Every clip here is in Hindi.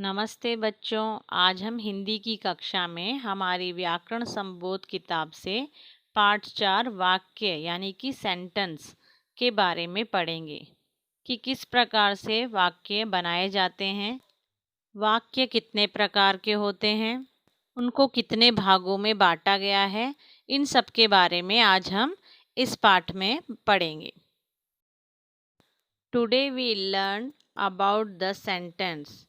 नमस्ते बच्चों। आज हम हिंदी की कक्षा में हमारी व्याकरण संबोध किताब से पाठ 4 वाक्य यानी कि सेंटेंस के बारे में पढ़ेंगे कि किस प्रकार से वाक्य बनाए जाते हैं, वाक्य कितने प्रकार के होते हैं, उनको कितने भागों में बांटा गया है। इन सब के बारे में आज हम इस पाठ में पढ़ेंगे। Today we learn about the sentence.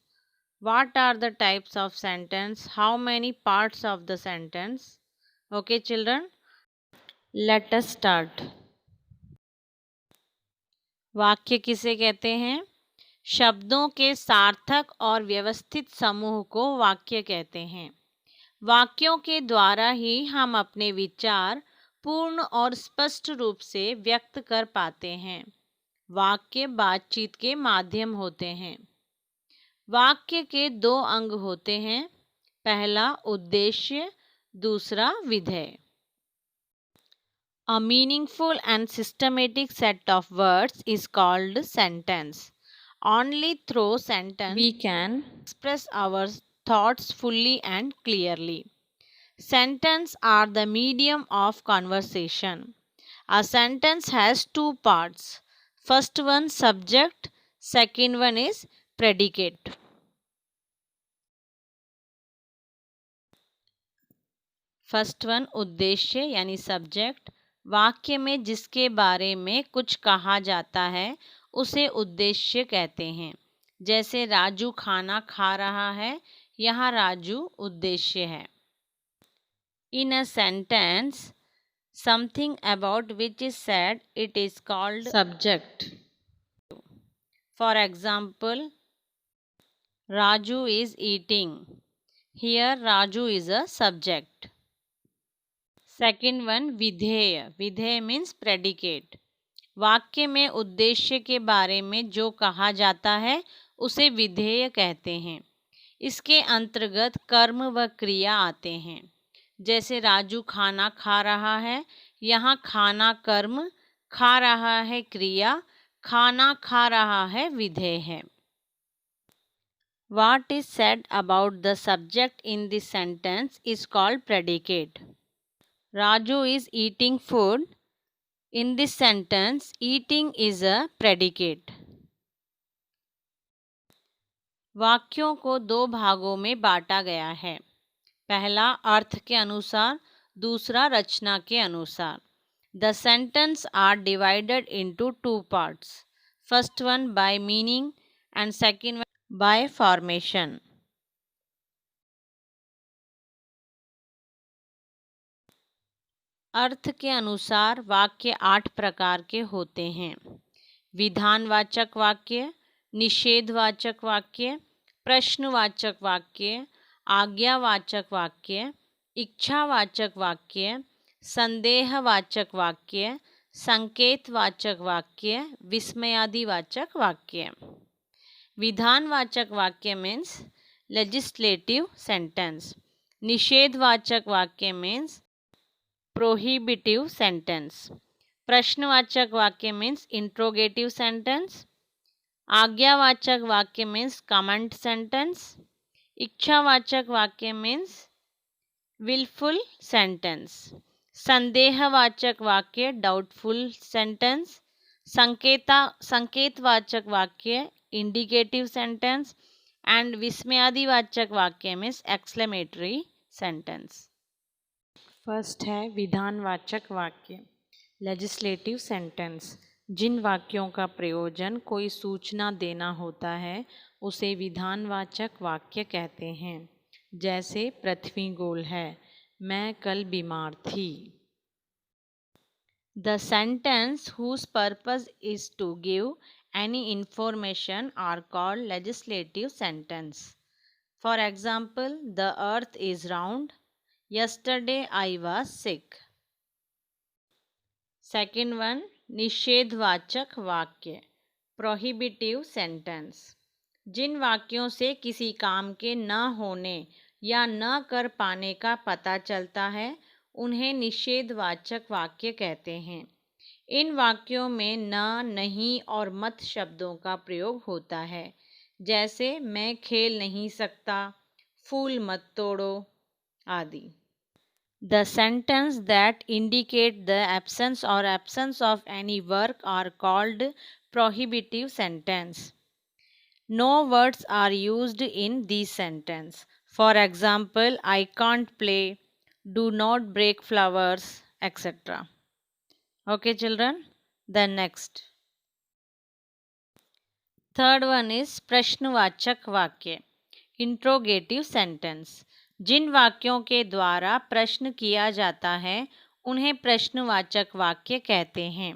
What are the types of sentence? How many parts of the sentence? Okay, children, let us start. वाक्य किसे कहते हैं? शब्दों के सार्थक और व्यवस्थित समूह को वाक्य कहते हैं। वाक्यों के द्वारा ही हम अपने विचार पूर्ण और स्पष्ट रूप से व्यक्त कर पाते हैं। वाक्य बातचीत के माध्यम होते हैं। वाक्य के दो अंग होते हैं, पहला उद्देश्य, दूसरा विधेय। A meaningful and systematic set of words is called sentence. Only through sentence we can express our thoughts fully and clearly. Sentences are the medium of conversation. A sentence has two parts. First one subject, second one is predicate. First one उद्देश्य यानी सब्जेक्ट। वाक्य में जिसके बारे में कुछ कहा जाता है उसे उद्देश्य कहते हैं। जैसे राजू खाना खा रहा है, यहाँ राजू उद्देश्य है। In a sentence something about which is said it is called subject. For example, Raju is eating, here Raju is a subject. Second one विधेय। विधेय मीन्स प्रेडिकेट। वाक्य में उद्देश्य के बारे में जो कहा जाता है उसे विधेय कहते हैं। इसके अंतर्गत कर्म व क्रिया आते हैं। जैसे राजू खाना खा रहा है, यहाँ खाना कर्म, खा रहा है क्रिया, खाना खा रहा है विधेय है। What is said about the subject in this sentence is called predicate. Raju is eating food. In this sentence, eating is a predicate. वाक्यों को दो भागों में बांटा गया है। पहला अर्थ के अनुसार, दूसरा रचना के अनुसार। The sentence are divided into two parts. First one by meaning and second one by formation. अर्थ के अनुसार वाक्य 8 प्रकार के होते हैं। विधानवाचक वाक्य, निषेधवाचक वाक्य, प्रश्नवाचक वाक्य, आज्ञावाचक वाक्य, इच्छावाचक वाक्य, संदेहवाचक वाक्य, संकेतवाचक वाक्य, विस्मयादिवाचक वाक्य। विधानवाचक वाक्य मीन्स लेजिस्लेटिव सेंटेंस। निषेधवाचक वाक्य मीन्स prohibitive sentence. प्रश्नवाचक वाक्य means interrogative sentence. आज्ञावाचक वाक्य means command sentence. इच्छावाचक वाक्य means willful sentence. संदेहवाचक वाक्य doubtful sentence. संकेतवाचक वाक्य indicative sentence. and विस्मयादिवाचक वाक्य means exclamatory sentence. फर्स्ट है विधानवाचक वाक्य, लेजिस्लेटिव सेंटेंस। जिन वाक्यों का प्रयोजन कोई सूचना देना होता है उसे विधानवाचक वाक्य कहते हैं। जैसे पृथ्वी गोल है, मैं कल बीमार थी। The sentence whose purpose is to give any information are called legislative sentence. For example, the earth is round, yesterday I was sick. Second one, निषेधवाचक वाक्य, prohibitive sentence। जिन वाक्यों से किसी काम के न होने या न कर पाने का पता चलता है उन्हें निषेधवाचक वाक्य कहते हैं। इन वाक्यों में न, नहीं और मत शब्दों का प्रयोग होता है। जैसे मैं खेल नहीं सकता, फूल मत तोड़ो आदि। The sentence that indicate the absence or absence of any work are called prohibitive sentence. No words are used in this sentence. For example, I can't play, do not break flowers, etc. Okay, children? Then next. Third one is प्रश्नवाचक वाक्य, इंट्रोगेटिव सेंटेंस। जिन वाक्यों के द्वारा प्रश्न किया जाता है उन्हें प्रश्नवाचक वाक्य कहते हैं।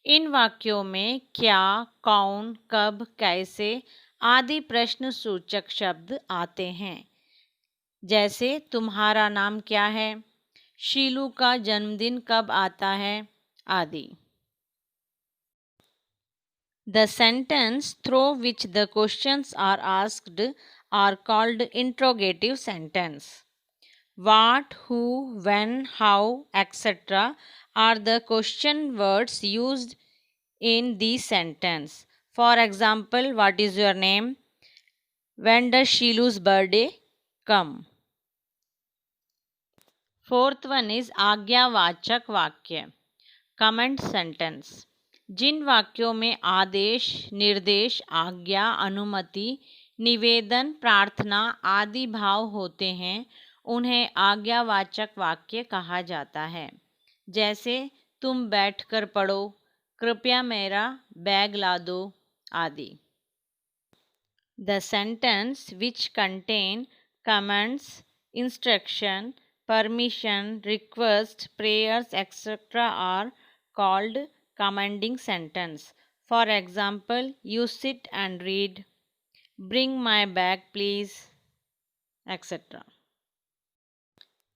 इन वाक्यों में क्या, कौन, कब, कैसे आदि प्रश्नसूचक शब्द आते हैं। जैसे तुम्हारा नाम क्या है, शीलू का जन्मदिन कब आता है आदि। The sentence through which the questions are asked are called interrogative sentence. What, who, when, how, etc. are the question words used in this sentence. For example, what is your name? When does Shilu's birthday come? Fourth one is आज्ञावाचक वाक्य, कमेंट सेंटेंस। जिन वाक्यों में आदेश, निर्देश, आज्ञा, अनुमति, निवेदन, प्रार्थना आदि भाव होते हैं उन्हें आज्ञावाचक वाक्य कहा जाता है। जैसे तुम बैठकर पढ़ो, कृपया मेरा बैग ला दो आदि। The sentence which contain commands, instruction, permission, request, prayers, etc. are called commanding sentence. For example, you sit and read, bring my bag please, etc.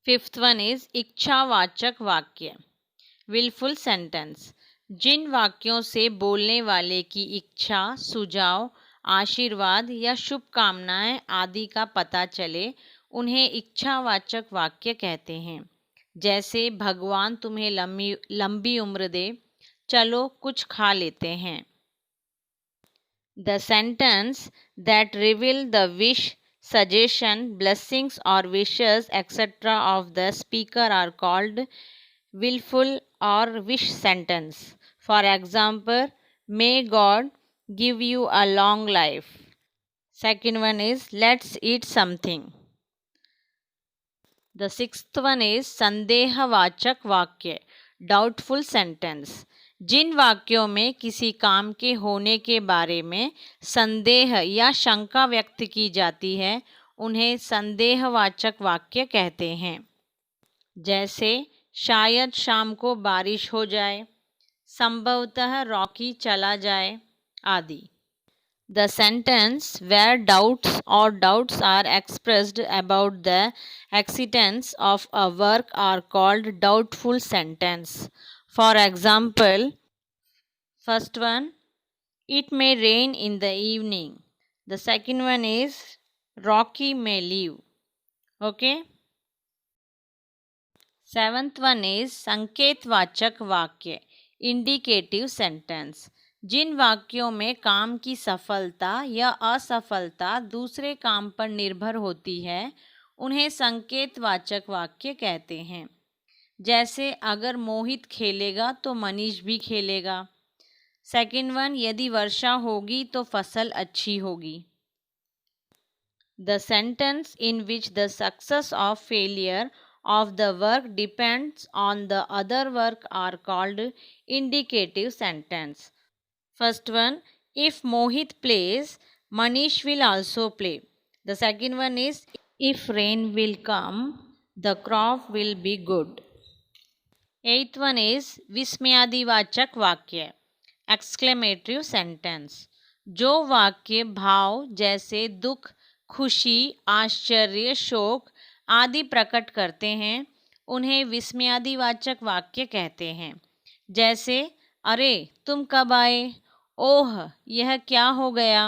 Fifth one is इच्छावाचक वाक्य, willful sentence। जिन वाक्यों से बोलने वाले की इच्छा, सुझाव, आशीर्वाद या शुभकामनाएं आदि का पता चले उन्हें इच्छावाचक वाक्य कहते हैं। जैसे भगवान तुम्हें लंबी उम्र दे, चलो कुछ खा लेते हैं। The sentence that reveal the wish, suggestion, blessings or wishes etc. of the speaker are called willful or wish sentence. For example, may God give you a long life. Second one is let's eat something. The sixth one is संदेहवाचक वाक्य, डाउटफुल सेंटेंस। जिन वाक्यों में किसी काम के होने के बारे में संदेह या शंका व्यक्त की जाती है उन्हें संदेहवाचक वाक्य कहते हैं। जैसे शायद शाम को बारिश हो जाए, संभवतः रॉकी चला जाए आदि। The sentence where doubts or doubts are expressed about the existence of a work are called doubtful sentence. For example, first one, it may rain in the evening. The second one is Rocky may leave. Okay. Seventh one is संकेतवाचक वाक्य, इंडिकेटिव सेंटेंस। जिन वाक्यों में काम की सफलता या असफलता दूसरे काम पर निर्भर होती है उन्हें संकेतवाचक वाक्य कहते हैं। जैसे अगर मोहित खेलेगा तो मनीष भी खेलेगा। सेकंड वन, यदि वर्षा होगी तो फसल अच्छी होगी। The sentence in which the success or failure of the work depends on the other work are called indicative sentence. First one, if Mohit plays, Manish will also play. The second one is, if rain will come, the crop will be good. Eighth one is विस्मयादिवाचक वाक्य, एक्सक्लेमेटरी सेंटेंस। जो वाक्य भाव जैसे दुख, खुशी, आश्चर्य, शोक आदि प्रकट करते हैं उन्हें विस्मयादिवाचक वाक्य कहते हैं। जैसे अरे तुम कब आए, ओह यह क्या हो गया।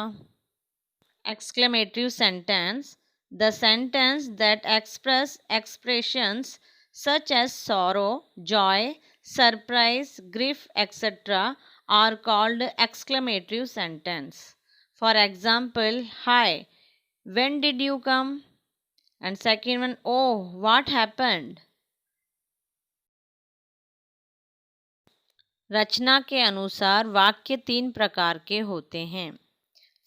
Exclamatory sentence, the sentence that express expressions such as sorrow, joy, surprise, grief, etc. are called exclamatory sentence. For example, hi, when did you come? And second one, oh, what happened? रचना के अनुसार वाक्य 3 प्रकार के होते हैं।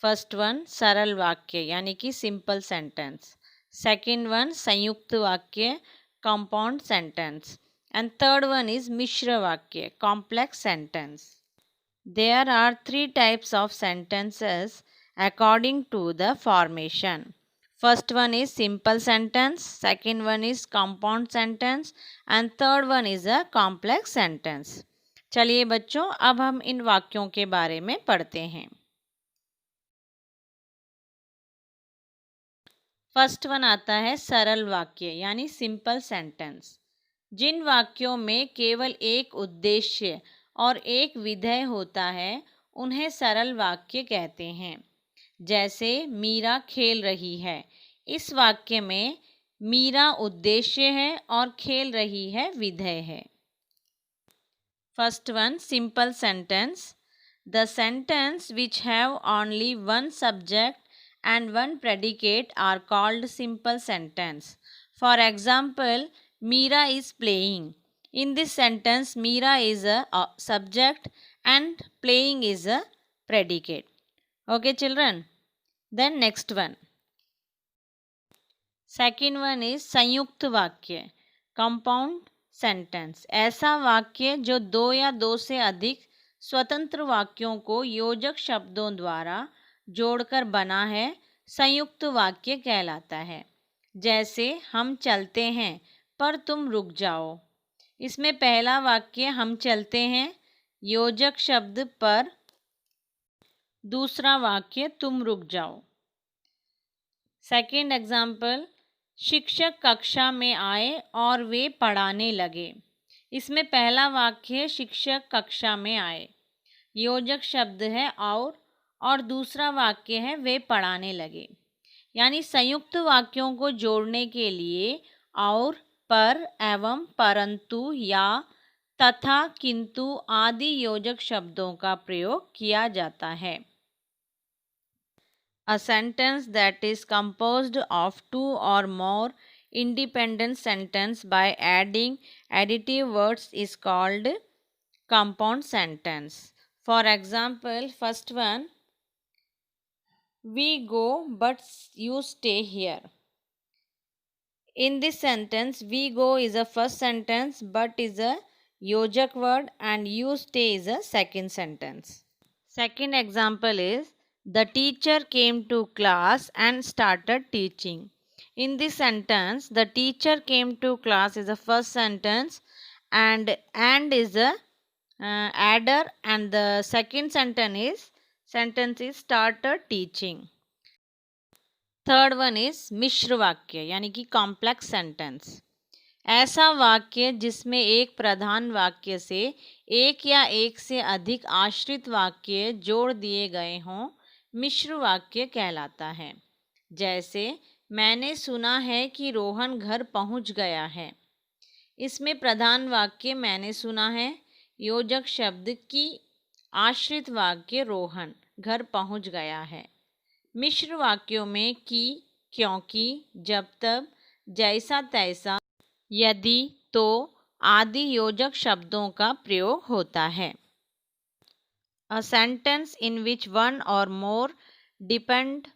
फर्स्ट वन सरल वाक्य यानी कि सिंपल सेंटेंस, सेकंड वन संयुक्त वाक्य compound sentence, and third one is मिश्र वाक्य complex sentence. There are 3 types of sentences according to the formation. First one is simple sentence, second one is compound sentence, and third one is a complex sentence. चलिए बच्चों, अब हम इन वाक्यों के बारे में पढ़ते हैं। फर्स्ट वन आता है सरल वाक्य यानी सिंपल सेंटेंस। जिन वाक्यों में केवल एक उद्देश्य और एक विधेय होता है उन्हें सरल वाक्य कहते हैं। जैसे मीरा खेल रही है, इस वाक्य में मीरा उद्देश्य है और खेल रही है विधेय है। First one simple sentence. The sentence which have only one subject and one predicate are called simple sentence. For example, Meera is playing. In this sentence, Meera is a subject and playing is a predicate. Okay, children? Then next one. Second one is संयुक्त वाक्य compound sentence. ऐसा वाक्य जो 2 या 2 से अधिक स्वतंत्र वाक्यों को योजक शब्दों द्वारा जोड़कर बना है, संयुक्त वाक्य कहलाता है। जैसे हम चलते हैं पर तुम रुक जाओ। इसमें पहला वाक्य हम चलते हैं योजक शब्द पर, दूसरा वाक्य तुम रुक जाओ। सेकेंड एग्जाम्पल, शिक्षक कक्षा में आए और वे पढ़ाने लगे। इसमें पहला वाक्य शिक्षक कक्षा में आए, योजक शब्द है और दूसरा वाक्य है वे पढ़ाने लगे। यानी संयुक्त वाक्यों को जोड़ने के लिए और, पर, एवं, परंतु या तथा, किंतु आदि योजक शब्दों का प्रयोग किया जाता है। A sentence that is composed of 2 or more independent sentences by adding additive words is called compound sentence. For example, first one, we go but you stay here. In this sentence, we go is a first sentence but is a yojak word and you stay is a second sentence. Second example is, the teacher came to class and started teaching. In this sentence, the teacher came to class is the first sentence and is a adder, and the second sentence is started teaching. Third one is मिश्र वाक्य यानी कि कॉम्प्लेक्स सेंटेंस। ऐसा वाक्य जिसमें एक प्रधान वाक्य से एक या एक से अधिक आश्रित वाक्य जोड़ दिए गए हों, मिश्र वाक्य कहलाता है। जैसे मैंने सुना है कि रोहन घर पहुंच गया है। इसमें प्रधान वाक्य मैंने सुना है, योजक शब्द की, आश्रित वाक्य रोहन घर पहुंच गया है। मिश्र वाक्यों में कि, क्योंकि, जब तब, जैसा तैसा, यदि, तो आदि योजक शब्दों का प्रयोग होता है। A sentence in which one or more dependent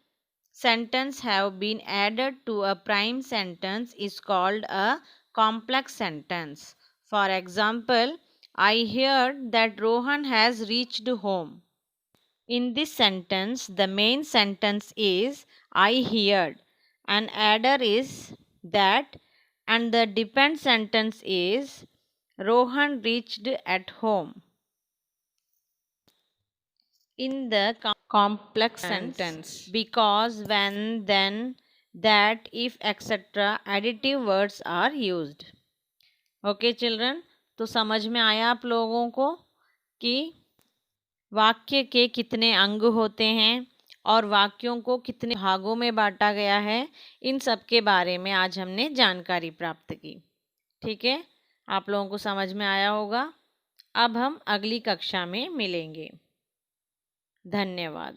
sentences have been added to a prime sentence is called a complex sentence. For example, I heard that Rohan has reached home. In this sentence, the main sentence is I heard, and adder is that, and the dependent sentence is Rohan reached at home. In the complex sentence, because, when, then, that, if, etc. additive words are used. Okay children, तो समझ में आया आप लोगों को कि वाक्य के कितने अंग होते हैं और वाक्यों को कितने भागों में बांटा गया है। इन सब के बारे में आज हमने जानकारी प्राप्त की। ठीक है, आप लोगों को समझ में आया होगा। अब हम अगली कक्षा में मिलेंगे। धन्यवाद।